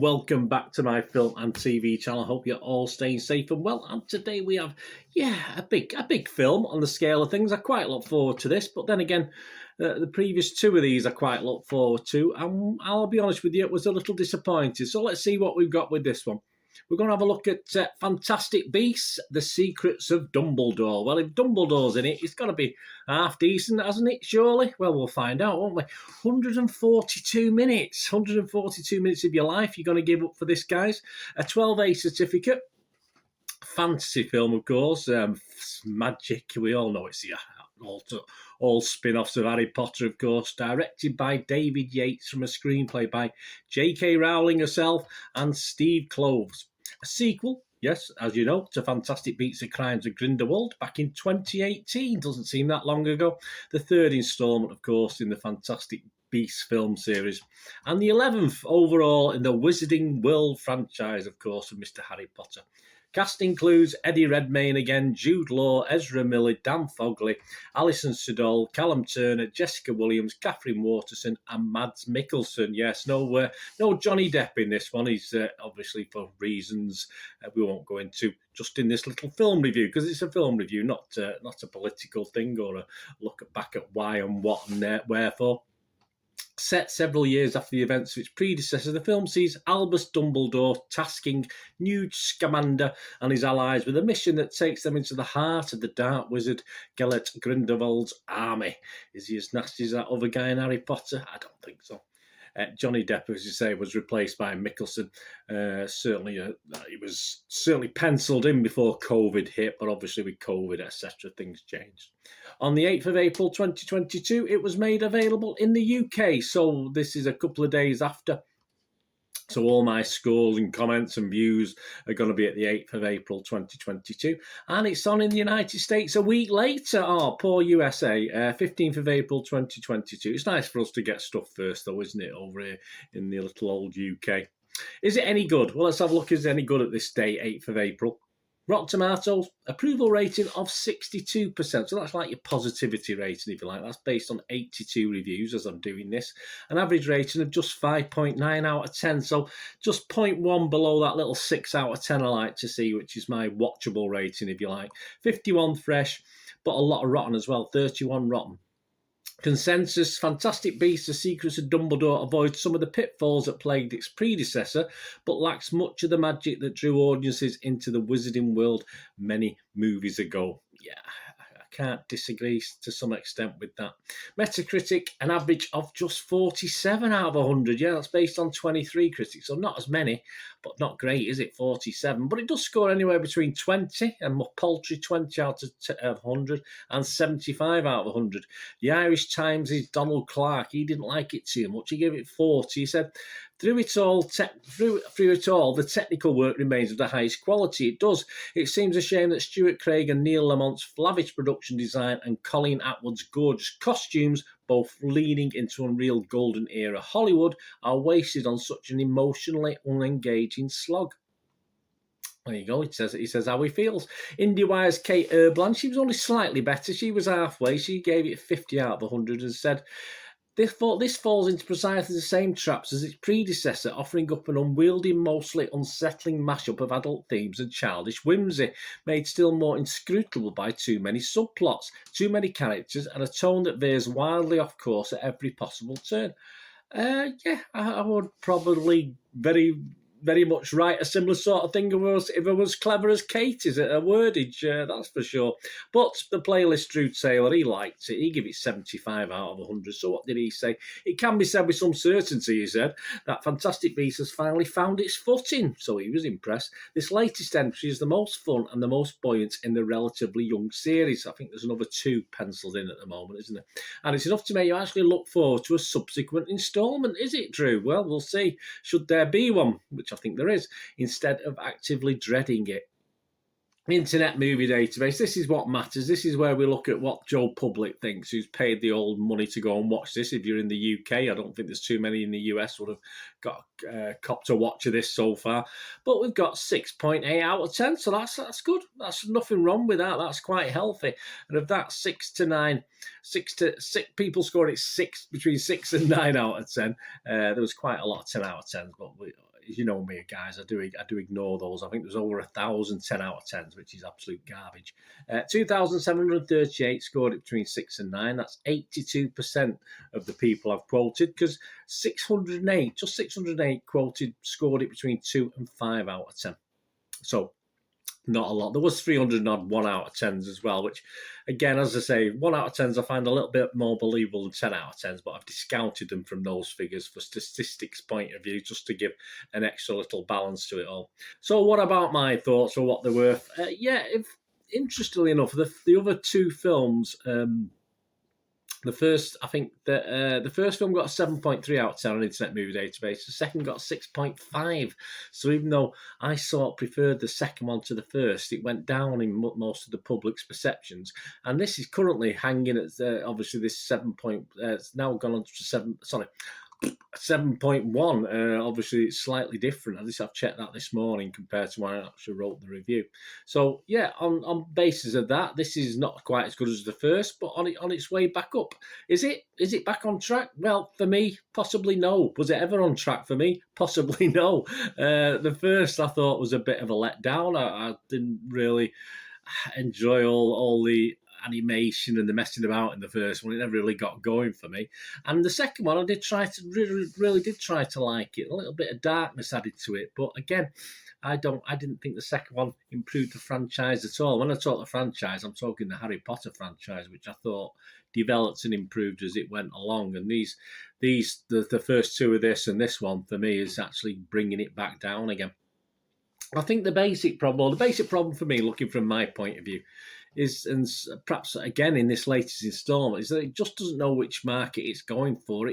welcome back to my film and TV channel. I hope you're all staying safe and well. And today we have, a big film on the scale of things. I quite look forward to this, but then again, the previous two of these I quite look forward to, and I'll be honest with you, it was a little disappointing. So let's see what we've got with this one. We're going to have a look at Fantastic Beasts, The Secrets of Dumbledore. Well, if Dumbledore's in it, it's got to be half decent, hasn't it, surely? Well, we'll find out, won't we? 142 minutes. 142 minutes of your life you're going to give up for this, guys. A 12A certificate. Fantasy film, of course. Magic, we all know it's all spin-offs of Harry Potter, of course. Directed by David Yates from a screenplay by J.K. Rowling herself and Steve Kloves. A sequel, yes, as you know, to Fantastic Beasts: The Crimes of Grindelwald back in 2018. Doesn't seem that long ago. The third instalment, of course, in the Fantastic Beasts film series. And the 11th overall in the Wizarding World franchise, of course, of Mr. Harry Potter. Cast includes Eddie Redmayne again, Jude Law, Ezra Miller, Dan Fogley, Alison Sudol, Callum Turner, Jessica Williams, Catherine Waterston and Mads Mikkelsen. Yes, no Johnny Depp in this one. He's obviously for reasons we won't go into just in this little film review, because it's a film review, not a political thing or a look back at why and what and wherefore. Set several years after the events of its predecessor, the film sees Albus Dumbledore tasking Newt Scamander and his allies with a mission that takes them into the heart of the Dark Wizard Gellert Grindelwald's army. Is he as nasty as that other guy in Harry Potter? I don't think so. Johnny Depp, as you say, was replaced by Mikkelsen. He was certainly penciled in before COVID hit, but obviously with COVID, etc., things changed. On the 8th of April 2022, it was made available in the UK, so this is a couple of days after. So all my scores and comments and views are going to be at the 8th of April 2022. And it's on in the United States a week later. Oh, poor USA. 15th of April 2022. It's nice for us to get stuff first, though, isn't it, over here in the little old UK. Is it any good? Well, let's have a look. Is it any good at this day, 8th of April? Rotten Tomatoes, approval rating of 62%. So that's like your positivity rating, if you like. That's based on 82 reviews as I'm doing this. An average rating of just 5.9 out of 10. So just 0.1 below that little 6 out of 10 I like to see, which is my watchable rating, if you like. 51 fresh, but a lot of rotten as well. 31 rotten. Consensus: Fantastic Beasts: The Secrets of Dumbledore avoids some of the pitfalls that plagued its predecessor, but lacks much of the magic that drew audiences into the wizarding world many movies ago. Yeah, I can't disagree to some extent with that. Metacritic, an average of just 47 out of 100. Yeah, that's based on 23 critics, so not as many, but not great, is it? 47. But it does score anywhere between 20 and more paltry 20 out of 100 and 75 out of 100. The Irish Times' Donald Clark, he didn't like it too much. He gave it 40. He said, through it all, the technical work remains of the highest quality. It does. It seems a shame that Stuart Craig and Neil Lamont's lavish production design and Colin Atwood's gorgeous costumes, both leaning into unreal golden era Hollywood, are wasted on such an emotionally unengaging slog. There you go. He says how he feels. IndieWire's Kate Erbland, she was only slightly better. She was halfway. She gave it 50 out of 100 and said, This falls into precisely the same traps as its predecessor, offering up an unwieldy, mostly unsettling mashup of adult themes and childish whimsy, made still more inscrutable by too many subplots, too many characters, and a tone that veers wildly off course at every possible turn. I would probably very much write a similar sort of thing if I was clever as Kate is at her wordage, that's for sure. But the playlist Drew Taylor, he liked it. He gave it 75 out of 100. So what did he say? It can be said with some certainty, he said, that Fantastic Beasts has finally found its footing. So he was impressed. This latest entry is the most fun and the most buoyant in the relatively young series. I think there's another 2 penciled in at the moment, isn't it? And it's enough to make you actually look forward to a subsequent instalment, is it, Drew? Well, we'll see. Should there be one, which I think there is, instead of actively dreading it. Internet Movie Database, this is what matters. This is where we look at what Joe Public thinks, who's paid the old money to go and watch this. If you're in the UK, I don't think there's too many in the US would have got copped a watch of this so far. But we've got 6.8 out of 10, so that's good. That's nothing wrong with that. That's quite healthy. And of that, 6 to 9, people scored it between 6 and 9 out of 10. There was quite a lot of 10 out of 10s, but you know me, guys, I do ignore those. I think there's over 1,000 10 out of 10s, which is absolute garbage. 2,738 scored it between 6 and 9. That's 82% of the people I've quoted, because 608, just 608 quoted scored it between 2 and 5 out of 10. So not a lot. There was 300 odd 1 out of 10s as well, which, again, as I say, 1 out of 10s I find a little bit more believable than 10 out of 10s, but I've discounted them from those figures for statistics point of view, just to give an extra little balance to it all. So what about my thoughts, or what they're worth? Interestingly enough, the other two films, the first film got a 7.3 out of 10 on Internet Movie Database. The second got a 6.5. So even though I preferred the second one to the first, it went down in most of the public's perceptions. And this is currently hanging at obviously this 7. It's now gone on to 7. Sorry. 7.1. Obviously, it's slightly different. At least I've checked that this morning compared to when I actually wrote the review. So yeah, on basis of that, this is not quite as good as the first, but on its way back up. Is it back on track? Well, for me, possibly no. Was it ever on track for me? Possibly no. The first I thought was a bit of a letdown. I didn't really enjoy all the animation and the messing about in the first one. It never really got going for me. And the second one, I did try to really did try to like it. A little bit of darkness added to it, but again, I didn't think the second one improved the franchise at all. When I talk the franchise, I'm talking the Harry Potter franchise, which I thought developed and improved as it went along. And the first two of this and this one for me is actually bringing it back down again. I think the basic problem for me, looking from my point of view, is, and perhaps again in this latest instalment, is that it just doesn't know which market it's going for.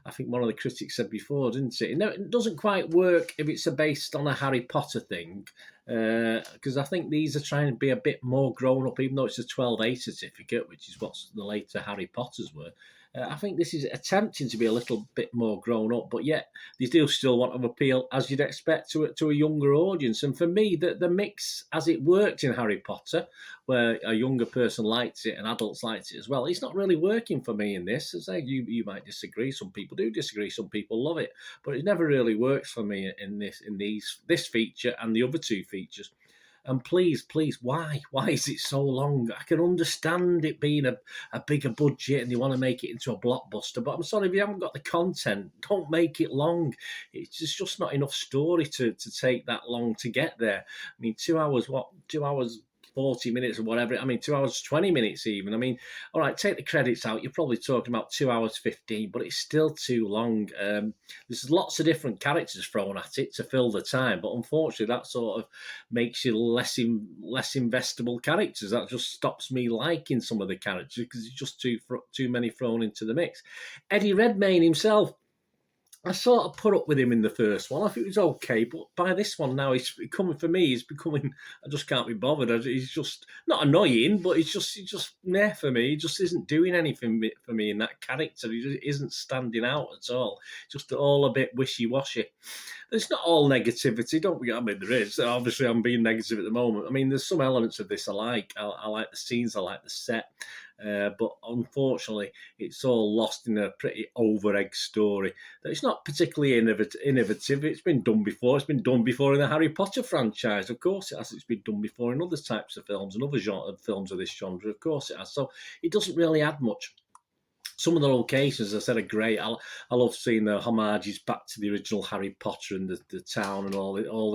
I think one of the critics said before, didn't it? It doesn't quite work if it's based on a Harry Potter thing, because I think these are trying to be a bit more grown up, even though it's a 12A certificate, which is what the later Harry Potters were. I think this is attempting to be a little bit more grown up, but yet they do still want to appeal, as you'd expect, to a younger audience. And for me, the mix, as it worked in Harry Potter, where a younger person liked it and adults liked it as well, it's not really working for me in this. As you might disagree. Some people do disagree. Some people love it, but it never really works for me in this feature and the other two features. And please, why is it so long? I can understand it being a bigger budget and they want to make it into a blockbuster, but I'm sorry, if you haven't got the content, don't make it long. It's just not enough story to take that long to get there. I mean, 2 hours, 40 minutes or whatever. 2 hours, 20 minutes even. All right, take the credits out. You're probably talking about 2 hours, 15, but it's still too long. There's lots of different characters thrown at it to fill the time, but unfortunately that sort of makes you less investable characters. That just stops me liking some of the characters because it's just too many thrown into the mix. Eddie Redmayne himself, I sort of put up with him in the first one. I think it was okay, but by this one now, he's becoming, I just can't be bothered. He's just not annoying, but he's just nah for me. He just isn't doing anything for me in that character. He just isn't standing out at all. Just all a bit wishy-washy. It's not all negativity, don't forget. There is. Obviously, I'm being negative at the moment. There's some elements of this I like. I like the scenes, I like the set. But unfortunately, it's all lost in a pretty over-egged story. It's not particularly innovative. It's been done before. It's been done before in the Harry Potter franchise. Of course it has. It's been done before in other types of films and other films of this genre. Of course it has. So it doesn't really add much. Some of the locations, as I said, are great. I love seeing the homages back to the original Harry Potter and the town and all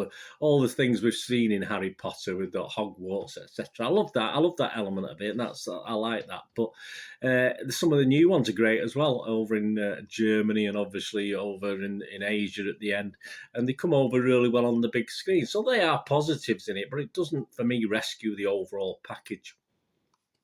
the things we've seen in Harry Potter with the Hogwarts, etc. I love that. I love that element of it, and I like that. But some of the new ones are great as well, over in Germany and obviously over in Asia at the end, and they come over really well on the big screen. So they are positives in it, but it doesn't, for me, rescue the overall package.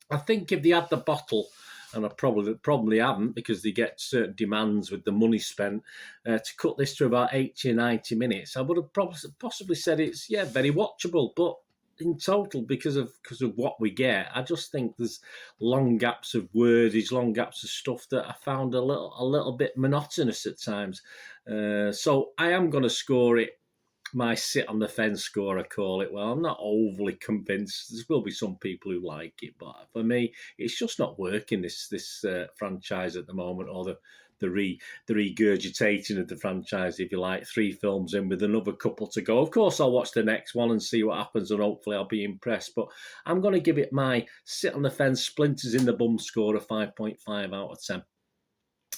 I think if they had the bottle, and I probably haven't, because they get certain demands with the money spent, to cut this to about 80 or 90 minutes, I would have possibly said it's, very watchable. But in total, because of what we get, I just think there's long gaps of wordage, long gaps of stuff that I found a little bit monotonous at times. So I am going to score it my sit on the fence score, I call it. Well, I'm not overly convinced. There will be some people who like it, but for me, it's just not working, this franchise at the moment, or the regurgitating of the franchise, if you like. 3 films in with another couple to go. Of course, I'll watch the next one and see what happens, and hopefully I'll be impressed. But I'm going to give it my sit on the fence, splinters in the bum score of 5.5 out of 10.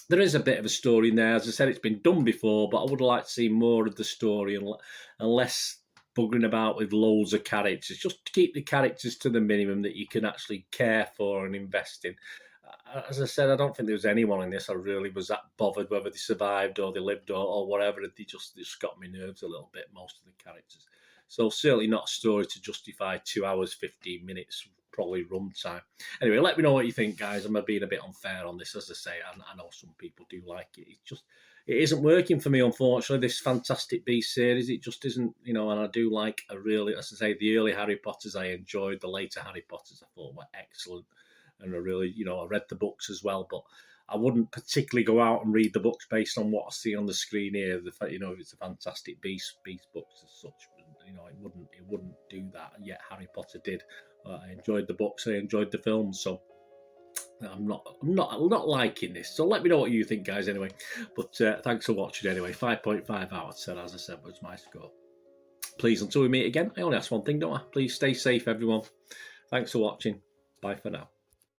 There is a bit of a story in there. As I said, it's been done before, but I would like to see more of the story and less buggering about with loads of characters. Just to keep the characters to the minimum that you can actually care for and invest in. As I said, I don't think there was anyone in this I really was that bothered whether they survived or they lived or whatever. They just got my nerves a little bit, most of the characters. So certainly not a story to justify 2 hours, 15 minutes, probably runtime. Anyway, let me know what you think, guys. I'm being a bit unfair on this, as I say. I know some people do like it. It isn't working for me, unfortunately, this Fantastic Beasts series. It just isn't, and I do like as I say, the early Harry Potters I enjoyed. The later Harry Potters I thought were excellent. And I really, I read the books as well, but I wouldn't particularly go out and read the books based on what I see on the screen here. The fact, it's a Fantastic Beast books as such. It wouldn't do that. Yet Harry Potter did. I enjoyed the books. I enjoyed the films. So I'm not liking this. So let me know what you think, guys. Anyway, but thanks for watching. Anyway, 5.5 out of 10, as I said, was my score. Please, until we meet again, I only ask one thing, don't I? Please stay safe, everyone. Thanks for watching. Bye for now.